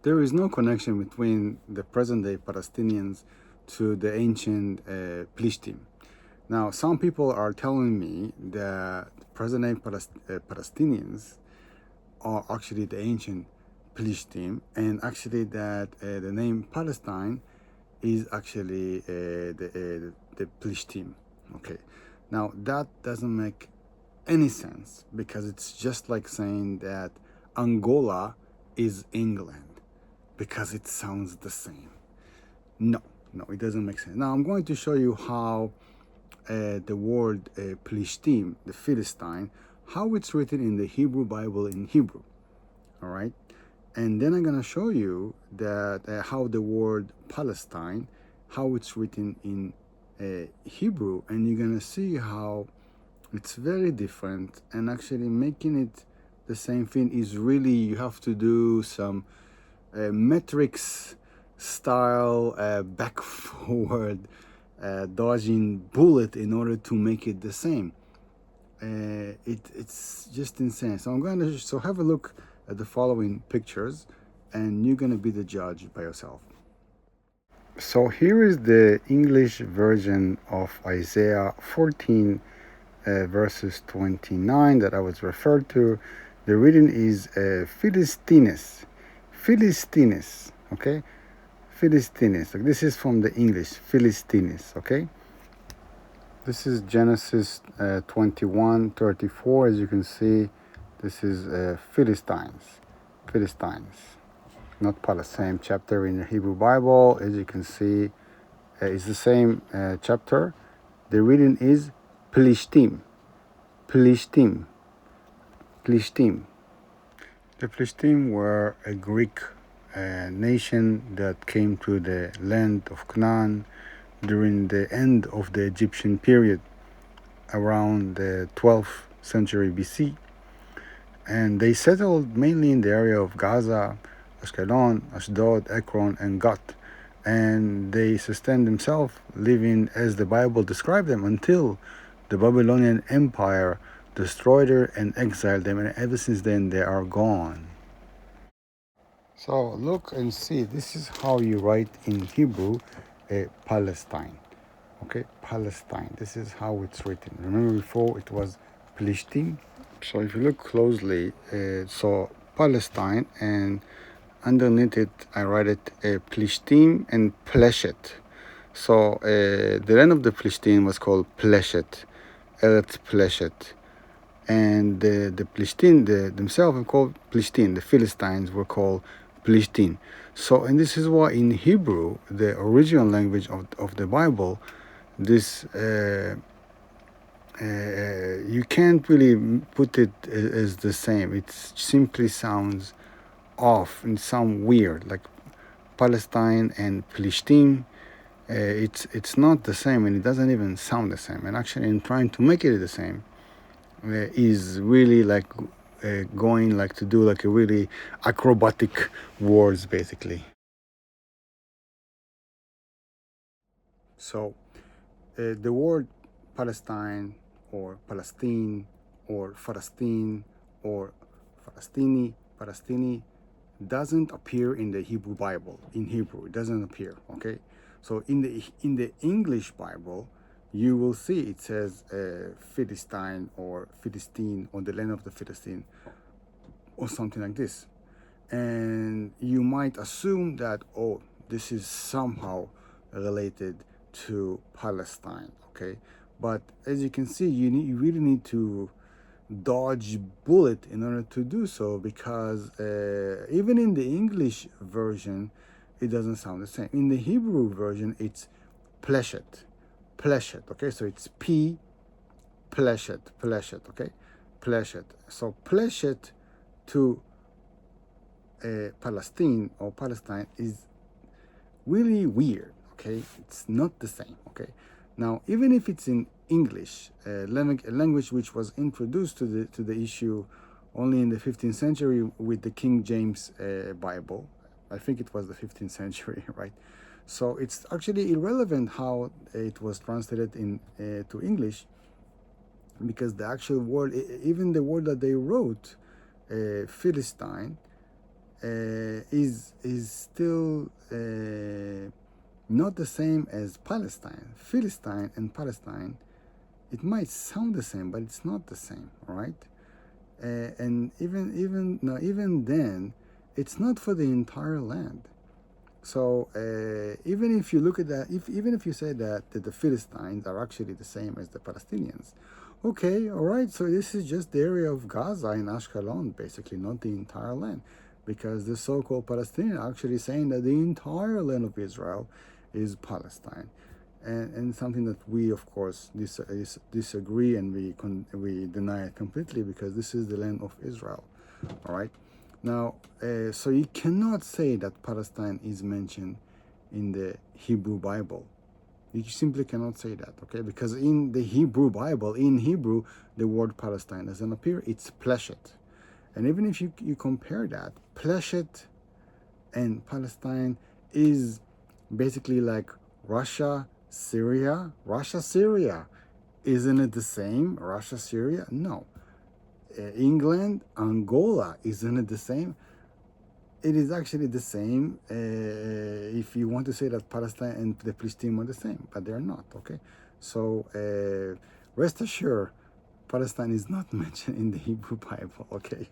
There is no connection between the present-day Palestinians to the ancient Plishtim. Now, some people are telling me that present-day Palestinians are actually the ancient Plishtim, and actually that the name Palestine is actually the Plishtim. Okay, now that doesn't make any sense because it's just like saying that Angola is England because it sounds the same. No, it doesn't make sense. Now I'm going to show you how the word Plishtim, the Philistine, how it's written in the Hebrew Bible in Hebrew. All right, and then I'm gonna show you that how the word Palestine, how it's written in Hebrew, and you're gonna see how it's very different, and actually making it the same thing is really, you have to do some metrics style back forward dodging bullet in order to make it the same. It's just insane. So I'm going to have a look at the following pictures, and you're going to be the judge by yourself. So here is the English version of Isaiah 14 verses 29 that I was referred to. The reading is Philistines. Philistines, okay? Philistines. So this is from the English, Philistines, okay? This is Genesis 21:34. As you can see, this is Philistines. Philistines, not Palestine. Same chapter in the Hebrew Bible. As you can see, it's the same chapter. The reading is Plishtim. Plishtim. Plishtim. The Plishtim were a Greek nation that came to the land of Canaan during the end of the Egyptian period, around the 12th century BC. And they settled mainly in the area of Gaza, Ashkelon, Ashdod, Ekron, and Gat. And they sustained themselves, living as the Bible described them, until the Babylonian Empire destroyed her and exiled them, and ever since then they are gone. So look and see, this is how you write in Hebrew Palestine. Okay, Palestine. This is how it's written. Remember before it was Plishtim? So if you look closely, so Palestine, and underneath it I write it Plishtim and Pleshet. So the land of the Plishtim was called Pleshet, Eretz Pleshet. And the Plishtim themselves are called Plishtim. The Philistines were called Plishtim. So, and this is why in Hebrew, the original language of the Bible, this you can't really put it as the same. It simply sounds off and sound weird, like Palestine and Plishtim. It's not the same, and it doesn't even sound the same. And actually, in trying to make it the same, is really like going like to do like a really acrobatic words basically. So the word Palestine or Palestine or Philistine or Palestini doesn't appear in the Hebrew Bible. In Hebrew, it doesn't appear. Okay, so in the English Bible, you will see it says Philistine or Philistine, or the land of the Philistine, or something like this, and you might assume that, oh, this is somehow related to Palestine. Okay, but as you can see, you really need to dodge bullet in order to do so, because even in the English version it doesn't sound the same. In the Hebrew version it's pleshet. Okay, so it's P pleshet. Okay, pleshet. So pleshet to Palestine or Palestine is really weird. Okay, it's not the same. Okay, now even if it's in English, a language which was introduced to the issue only in the 15th century with the King James Bible. I think it was the 15th century, right? So it's actually irrelevant how it was translated in to English, because the actual word, even the word that they wrote, Philistine, is still not the same as Palestine. Philistine and Palestine, it might sound the same, but it's not the same, right? And even then, it's not for the entire land. So even if you look at that, even if you say that the Philistines are actually the same as the Palestinians, okay, all right. So this is just the area of Gaza and Ashkelon, basically, not the entire land, because the so-called Palestinians are actually saying that the entire land of Israel is Palestine, and something that we, of course, disagree, and we deny it completely, because this is the land of Israel, all right. Now, so you cannot say that Palestine is mentioned in the Hebrew Bible. You simply cannot say that, okay? Because in the Hebrew Bible, in Hebrew, the word Palestine doesn't appear. It's Pleshet. And even if you compare that, Pleshet and Palestine is basically like Russia, Syria. Russia, Syria. Isn't it the same? Russia, Syria? No. England, Angola, isn't it the same? It is actually the same if you want to say that Palestine and the Plishtim are the same, but they're not, okay? So rest assured, Palestine is not mentioned in the Hebrew Bible, okay?